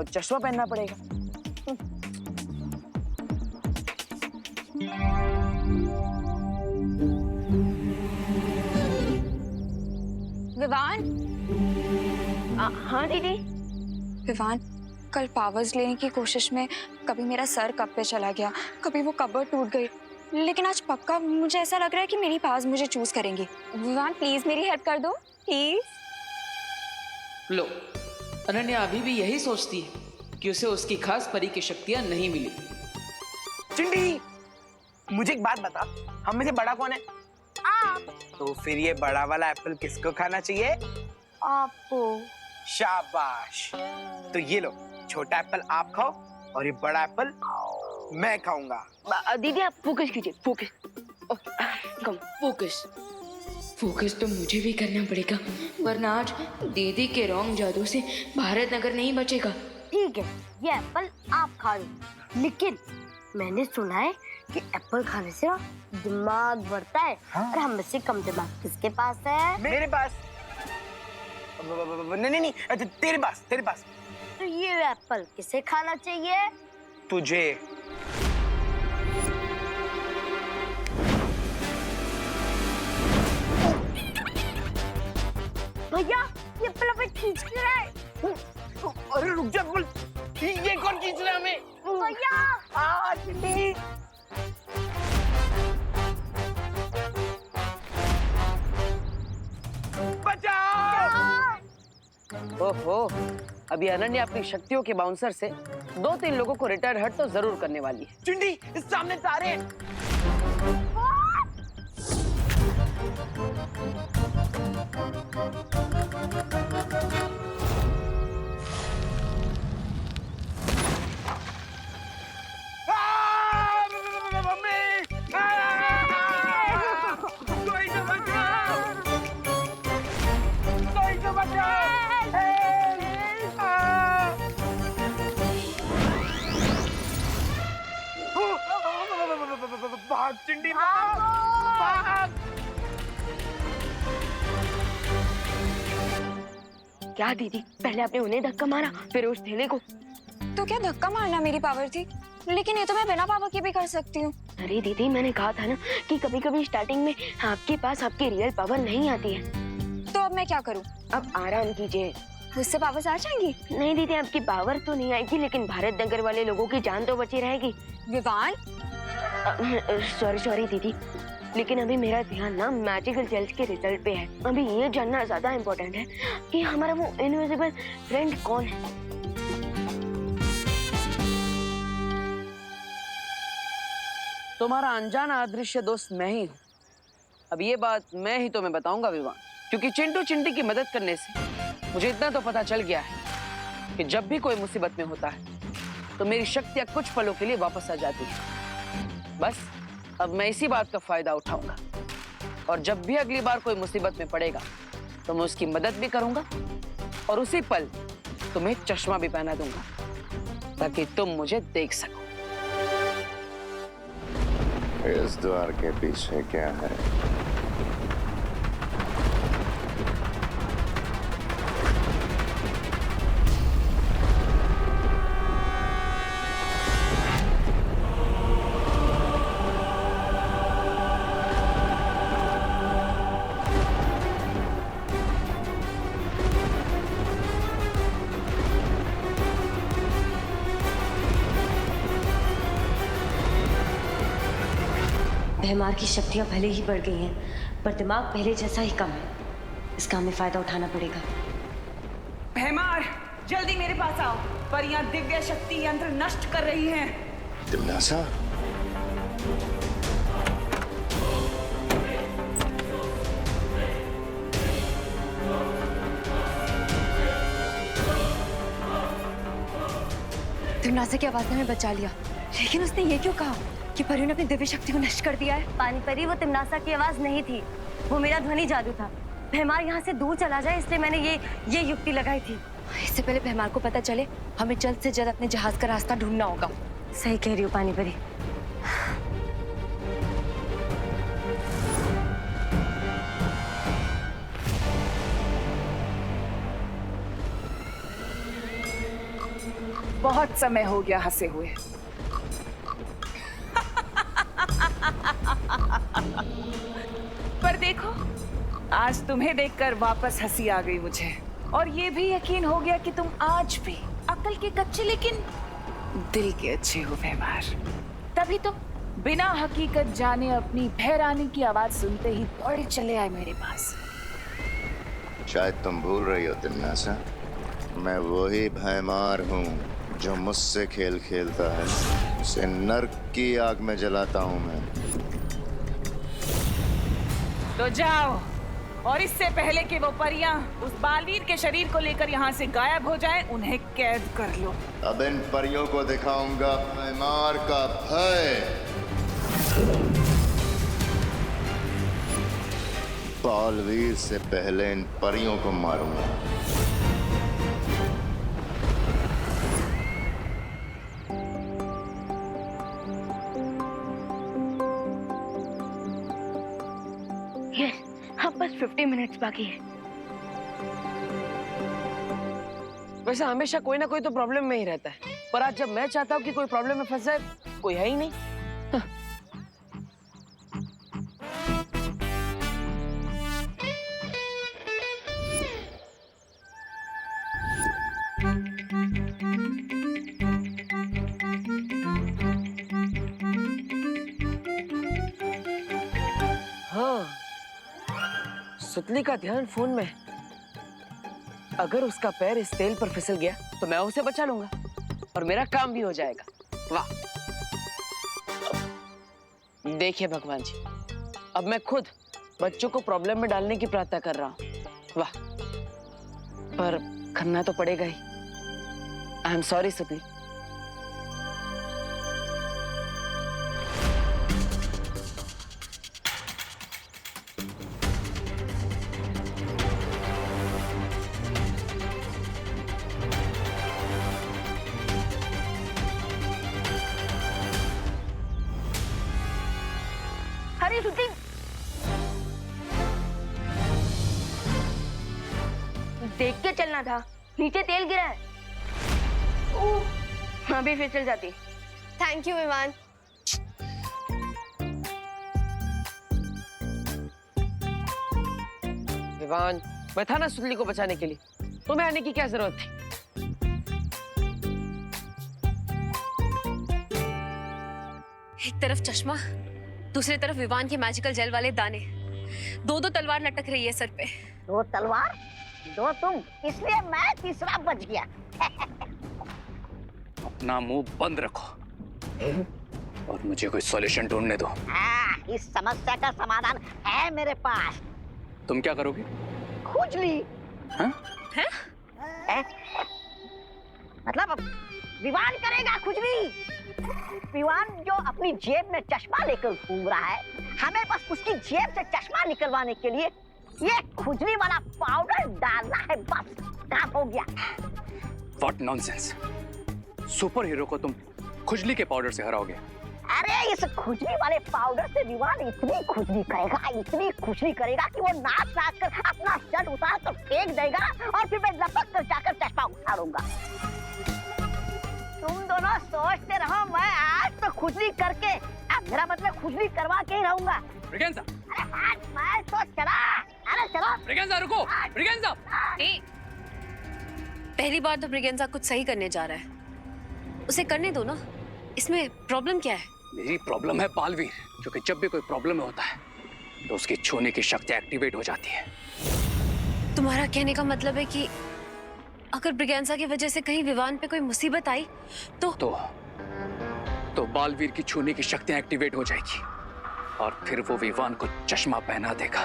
और चश्मा पहनना पड़ेगा। विवान। हाँ दीदी। विवान, कल पावर्स लेने की कोशिश में कभी मेरा सर कप पे चला गया, कभी वो कबर टूट गई, लेकिन आज पक्का मुझे ऐसा लग रहा है कि मेरी पावर्स मुझे चूज करेंगी। विवान प्लीज मेरी हेल्प कर दो प्लीज। लो, अनन्या अभी भी यही सोचती है कि उसे उसकी खास परी की शक्तियां नहीं मिली। चिंटी, मुझे एक बात बता, हम में से बड़ा कौन है? आप। तो फिर ये बड़ा वाला एप्पल किसको खाना चाहिए? आपको। शाबाश। तो ये लो, छोटा एप्पल आप खाओ और ये बड़ा एप्पल मैं खाऊंगा। दीदी आप फोकस कीजिए, फोकस। कम फोकस। फोकस तो मुझे भी करना पड़ेगा, वरना आज दीदी के रॉन्ग जादू से भारत नगर नहीं बचेगा। ठीक है, ये एप्पल आप खा लो, लेकिन मैंने सुना है कि एप्पल खाने से दिमाग बढ़ता है। हाँ? और हम में से कम दिमाग किसके पास है? मेरे पास। नहीं नहीं नहीं, तेरे पास, तेरे पास। तो ये एप्पल किसे खाना चाहिए? तुझे। भैया ये एप्पल हमें खींच क्यों रहा है? अरे रुक जा, बोल ये कौन खींच रहा है हमें? भैया चिंटी। बचाओ। ओहो, अभी अनन्या अपनी शक्तियों के बाउंसर से 2-3 लोगों को रिटायर हट तो जरूर करने वाली है। चिंटी, इस सामने तारे हैं। भाग चिंटी, भाग। क्या दीदी, पहले आपने उन्हें धक्का मारा फिर उस थैले को। तो क्या धक्का मारना मेरी पावर थी? लेकिन ये तो मैं बिना पावर के भी कर सकती हूँ। अरे दीदी, मैंने कहा था ना कि कभी कभी स्टार्टिंग में आपके पास आपकी रियल पावर नहीं आती है। तो अब मैं क्या करूँ? अब आराम कीजिए। उससे पावर्स आ जाएंगी? नहीं दीदी, आपकी पावर तो नहीं आएगी, लेकिन भारत नगर वाले लोगों की जान तो बची रहेगी। विवान, सॉरी दीदी, लेकिन अभी मेरा ध्यान ना मैजिकल जेल्स के रिजल्ट पे है। अभी ये जानना ज्यादा इम्पोर्टेंट है कि हमारा वो इनविजिबल फ्रेंड कौन है। तुम्हारा अनजाना अदृश्य दोस्त मैं ही हूँ। अब ये बात मैं ही तुम्हें बताऊंगा विवान, क्योंकि चिंटू चिंटी की मदद करने से मुझे इतना तो पता चल गया है कि जब भी कोई मुसीबत में होता है तो मेरी शक्तियां कुछ पलों के लिए वापस आ जाती है। बस अब मैं इसी बात का फायदा उठाऊंगा और जब भी अगली बार कोई मुसीबत में पड़ेगा तो मैं उसकी मदद भी करूंगा और उसी पल तुम्हें चश्मा भी पहना दूंगा ताकि तुम मुझे देख सको। इस द्वार के पीछे क्या है? भैमार की शक्तियां भले ही बढ़ गई हैं, पर दिमाग पहले जैसा ही कम है। इसका हमें फायदा उठाना पड़ेगा। भैमार, जल्दी मेरे पास आओ। परियां दिव्य शक्ति यंत्र नष्ट कर रही हैं। दिमनासा? दिमनासा की आवाज ने हमें बचा लिया, लेकिन उसने ये क्यों कहा कि परियों ने अपनी दिव्य शक्ति को नष्ट कर दिया है? पानी परी, वो तिमनासा की आवाज नहीं थी, वो मेरा ध्वनि जादू था। भैमार यहाँ से दूर चला जाए इसलिए मैंने ये युक्ति लगाई थी। इससे पहले भैमार को पता चले, हमें जल्द से जल्द अपने जहाज का रास्ता ढूंढना होगा। सही कह रही हो पानी परी। बहुत समय हो गया हंसे हुए। पर देखो, आज तुम्हें देखकर वापस हंसी आ गई मुझे, और ये भी यकीन हो गया कि तुम आज भी अकल के कच्चे लेकिन दिल के अच्छे हो व्यवहार। तभी तो बिना हकीकत जाने अपनी भैरानी की आवाज सुनते ही दौड़े चले आए मेरे पास। शायद तुम भूल रही हो तिन्नासा, मैं वही भैमार हूँ जो मुझसे खेल खेलता है, उसे नर्क की आग में जलाता हूँ मैं। तो जाओ, और इससे पहले कि वो परियां उस बालवीर के शरीर को लेकर यहाँ से गायब हो जाएं, उन्हें कैद कर लो। अब इन परियों को दिखाऊंगा भैमार का भय। बालवीर से पहले इन परियों को मारूंगा। यस, अब बस 50 मिनट्स बाकी है। वैसे हमेशा कोई ना कोई तो प्रॉब्लम में ही रहता है, पर आज जब मैं चाहता हूँ कि कोई प्रॉब्लम में फंस जाए, कोई है ही नहीं। हाँ, सुतली का ध्यान फोन में। अगर उसका पैर इस तेल पर फिसल गया तो मैं उसे बचा लूंगा और मेरा काम भी हो जाएगा। वाह! देखिए भगवान जी, अब मैं खुद बच्चों को प्रॉब्लम में डालने की प्रार्थना कर रहा हूँ। वाह! पर करना तो पड़ेगा ही। आई एम सॉरी सुतली। हरी सुती, देख के चलना था, नीचे तेल गिरा है। अभी फिसल जाती। Thank you Vivaan. विवान, मैं था ना सुतली को बचाने के लिए, तुम्हें आने की क्या जरूरत थी? एक तरफ चश्मा, दूसरी तरफ विवान के मैजिकल जेल वाले दाने, दो तलवार लटक रही है सर पे। दो तलवार, दो तुम, इसलिए मैं तीसरा बच गया। अपना मुंह बंद रखो और मुझे कोई सॉल्यूशन ढूंढने दो। इस समस्या का समाधान है मेरे पास। तुम क्या करोगे? खुजली। हाँ? है? मतलब विवान करेगा खुजली। विवान जो अपनी जेब में चश्मा लेकर घूम रहा है, हमें बस उसकी जेब से चश्मा निकलवाने के लिए ये खुजली वाला पाउडर डालना है, बस काम हो गया। What nonsense! सुपर हीरो को तुम खुजली के पाउडर से हराओगे? अरे इस खुजली वाले पाउडर से विवान इतनी खुजली करेगा कि वो नाच कर अपना शर्ट उतार कर फेंक देगा और फिर मैं लपक कर जाकर चश्मा उतारूंगा। तुम दोनों सोचते रहो, मैं आज तो खुजली करके, अब मेरा मतलब खुजली करवा के ही रहूंगा। ब्रिगेंजा! अरे मैं तो चला। अरे चलो। ब्रिगेंजा रुको! ब्रिगेंजा! पहली बार तो ब्रिगेंजा कुछ सही करने जा रहा है, उसे करने दो ना। इसमें प्रॉब्लम क्या है? मेरी प्रॉब्लम है बालवीर, क्योंकि जब भी कोई प्रॉब्लम में होता है तो उसकी छूने की शक्ति एक्टिवेट हो जाती है। तुम्हारा कहने का मतलब है कि अगर ब्रिगेंजा की वजह से कहीं विवान पे कोई मुसीबत आई तो बालवीर की छूने की शक्तियां एक्टिवेट हो जाएगी और फिर वो विवान को चश्मा पहना देगा।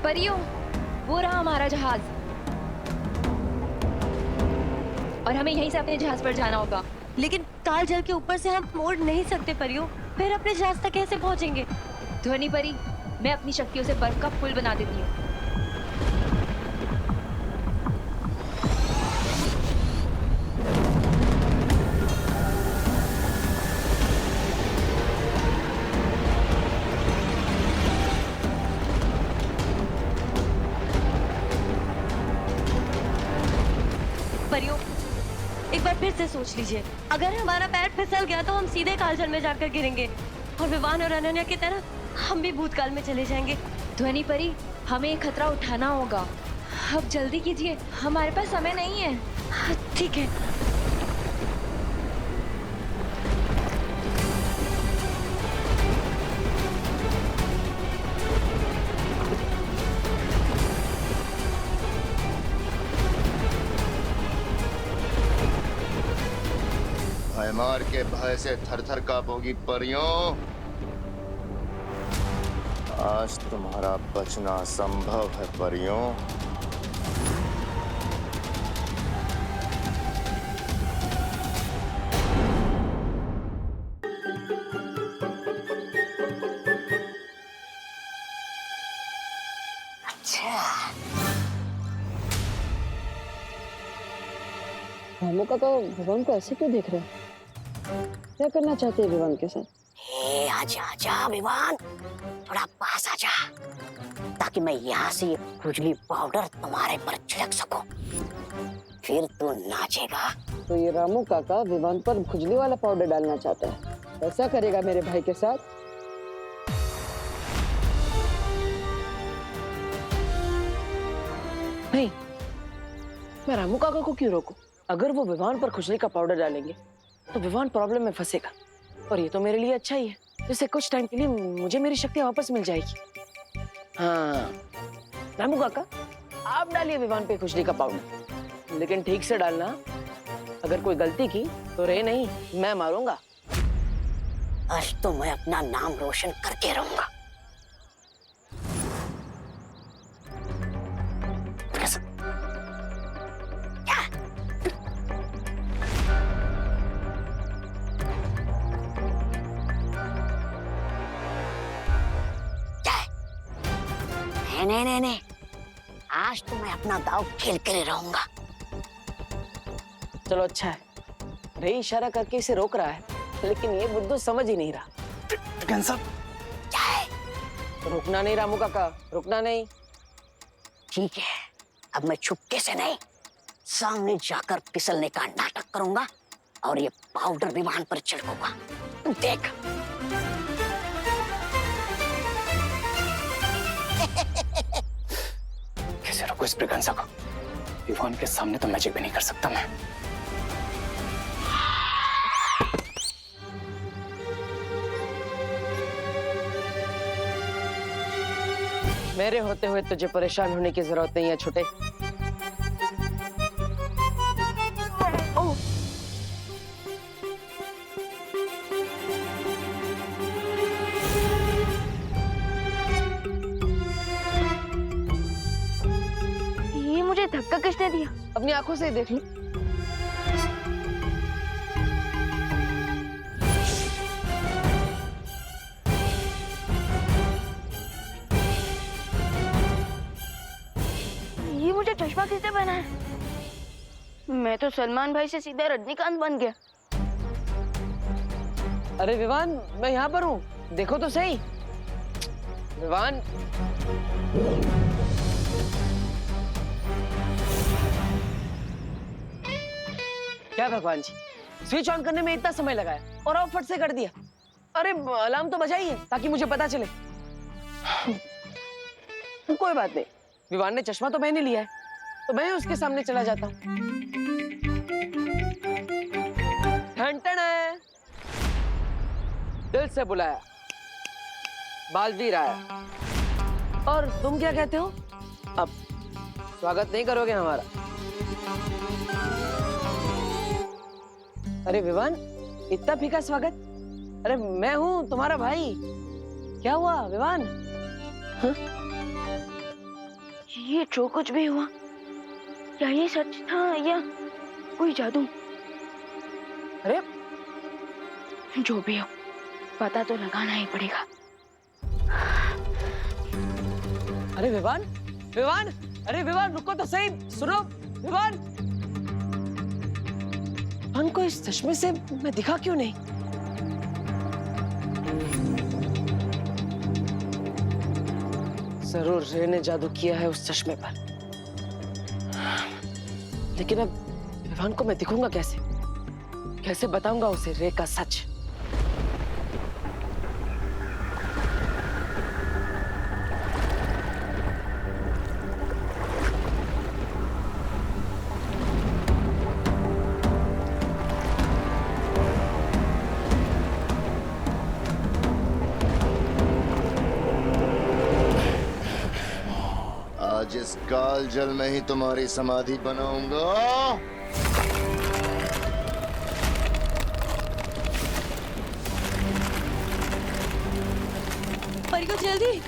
परियों, वो रहा हमारा जहाज, और हमें यहीं से अपने जहाज पर जाना होगा। लेकिन काल जल के ऊपर से हम मोड़ नहीं सकते परियों, फिर अपने जहाज तक कैसे पहुंचेंगे? ध्वनि परी, मैं अपनी शक्तियों से बर्फ का पुल बना देती हूँ। एक बार फिर से सोच लीजिए, अगर हमारा पैर फिसल गया तो हम सीधे कालजल में जाकर गिरेंगे और विवान और अनन्या की तरह हम भी भूतकाल में चले जाएंगे। ध्वनि परी, हमें ये खतरा उठाना होगा। अब जल्दी कीजिए, हमारे पास समय नहीं है। ठीक है। भयमार के भय से थर-थर कांपोगी परियों। आज तुम्हारा बचना असंभव है परियों। रामू काका विवान को ऐसे क्यों देख रहे हैं? क्या करना चाहते हैं विवान के साथ? आजा आजा विवान, थोड़ा पास आजा, ताकि मैं यहाँ से खुजली पाउडर तुम्हारे पर छिड़क सकूं। फिर तू नाचेगा। तो ये रामू काका विवान पर खुजली वाला पाउडर डालना चाहता है, ऐसा करेगा मेरे भाई के साथ? नहीं, मैं रामू काका को क्यों रोकूं? अगर वो विवान पर खुजली का पाउडर डालेंगे तो विवान प्रॉब्लम में फंसेगा, और ये तो मेरे लिए अच्छा ही है। इससे कुछ टाइम के लिए मुझे मेरी शक्ति वापस मिल जाएगी। हाँ रामू काका, आप डालिए विवान पे खुजली का पाउडर, लेकिन ठीक से डालना। अगर कोई गलती की तो रे नहीं, मैं मारूंगा। आज तो मैं अपना नाम रोशन करके रहूंगा। नहीं, आज तो मैं अपना दाव खेल कर रहूंगा। चलो अच्छा है, रे इशारा करके इसे रोक रहा है, लेकिन ये बुद्धू समझ ही नहीं रहा। क्या है? रुकना नहीं रामू काका, रुकना नहीं। ठीक है, अब मैं छुपके से नहीं, सामने जाकर फिसलने का नाटक करूंगा और ये पाउडर विमान पर छिड़कूंगा। देख। कैसे रोको इस ब्रिगेंजा को? विवान के सामने तो मैजिक भी नहीं कर सकता मैं। मेरे होते हुए तुझे परेशान होने की जरूरत नहीं है छोटे। ये मुझे धक्का किसने दिया? अपनी आंखों से ही देख लो। ये मुझे चश्मा किसने पहना है? मैं तो सलमान भाई से सीधा रजनीकांत बन गया। अरे विवान, मैं यहाँ पर हूँ, देखो तो सही। विवान, क्या भगवान जी, स्विच ऑन करने में इतना समय लगाया और आप फट से कर दिया। अरे अलार्म तो बजाइए ताकि मुझे पता चले। कोई बात नहीं, विवान ने चश्मा तो मैंने लिया है, तो मैं उसके सामने चला जाता हूँ। ठन है, दिल से बुलाया, बालवीर आया। और तुम क्या कहते हो? अब स्वागत नहीं करोगे हमारा? अरे विवान, इतना फीका स्वागत? अरे मैं हूँ तुम्हारा भाई। क्या हुआ विवान? हाँ? ये जो कुछ भी हुआ, क्या ये सच था या कोई जादू? अरे जो भी हो, पता तो लगाना ही पड़ेगा। अरे विवान, विवान, अरे विवान रुको तो सही, सुनो विवान। विवान को इस चश्मे से मैं दिखा क्यों नहीं? जरूर रे ने जादू किया है उस चश्मे पर, लेकिन अब विवान को मैं दिखूंगा कैसे? कैसे बताऊंगा उसे रे का सच? आज इस काल जल में ही तुम्हारी समाधि बनाऊंगा। परियो जल्दी।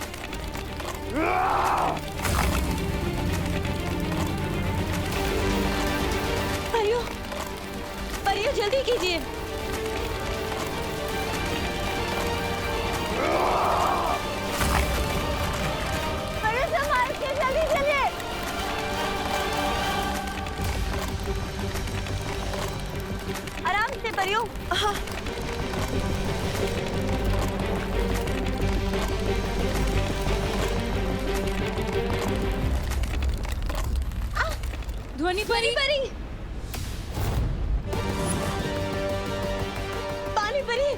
परियो, परियो जल्दी कीजिए। परियो संभाल के जल्दी चलिए। आराम से परियो। हाँ। ध्वनि परी, पानी परी,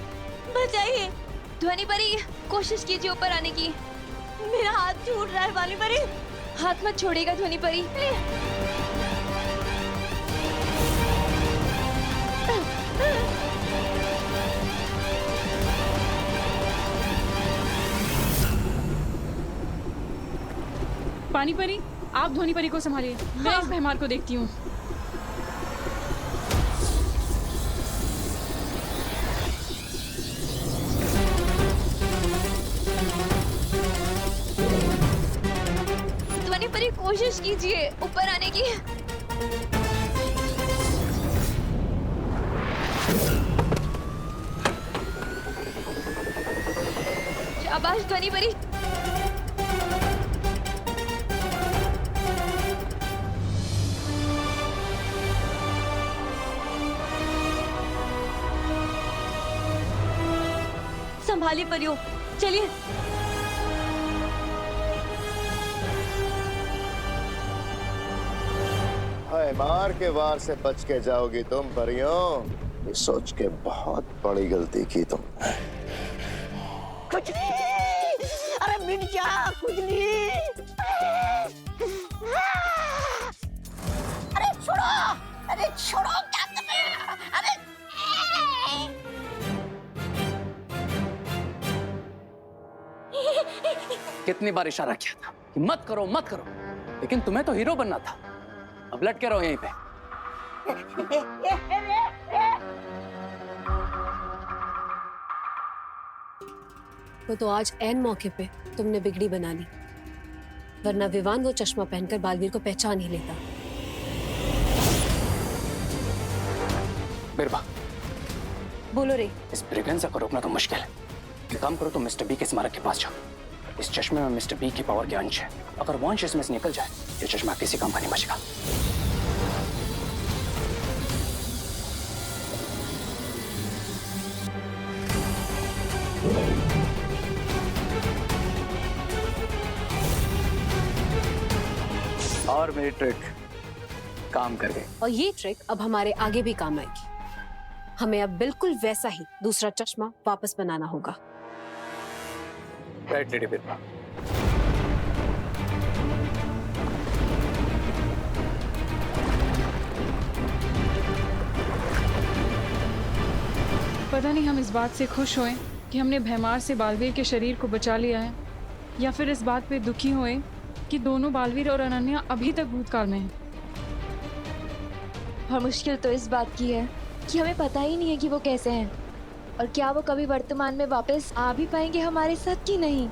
बचाइए। ध्वनि परी, कोशिश कीजिए ऊपर आने की। मेरा हाथ छूट रहा है पानी परी। हाथ मत छोड़ेगा ध्वनि परी। पानी परी, आप ध्वनि परी को संभालिए। मैं इस भैमार को देखती हूँ। ध्वनि परी, कोशिश कीजिए ऊपर आने की। शाबाश ध्वनि परी। संभालिए परियो, चलिए। मार के वार से बच के जाओगी तुम परियों। ये सोच के बहुत बड़ी गलती की तुम। कुछ नहीं, अरे मिट जा, कुछ नहीं। अरे छोड़ो, अरे छोड़ो, क्या कर रहे हो? अरे कितनी बार इशारा किया था कि मत करो मत करो, लेकिन तुम्हें तो हीरो बनना था। अब लटके रहो यहीं पे। तो आज ऐन मौके पे तुमने बिगड़ी बना ली, वरना विवान वो चश्मा पहनकर बालवीर को पहचान ही लेता। बिरबा, बोलो रे। इस ब्रिगेंजा को रोकना तो मुश्किल है। एक काम करो, तुम मिस्टर बी के स्मारक के पास जाओ। इस चश्मे में मिस्टर बी की पावर के अंश है। अगर वो अंश इसमें से निकल जाए, ये चश्मा किसी काम का नहीं बचेगा। और मेरी ट्रिक काम कर गई। और ये ट्रिक अब हमारे आगे भी काम आएगी। हमें अब बिल्कुल वैसा ही दूसरा चश्मा वापस बनाना होगा। राइट लेडी बिरबा। पता नहीं हम इस बात से खुश होएं कि हमने भैमार से बालवीर के शरीर को बचा लिया है, या फिर इस बात पे दुखी होएं कि दोनों बालवीर और अनन्या अभी तक भूतकाल में हैं। और मुश्किल तो इस बात की है कि हमें पता ही नहीं है कि वो कैसे हैं और क्या वो कभी वर्तमान में वापस आ भी पाएंगे हमारे साथ कि नहीं।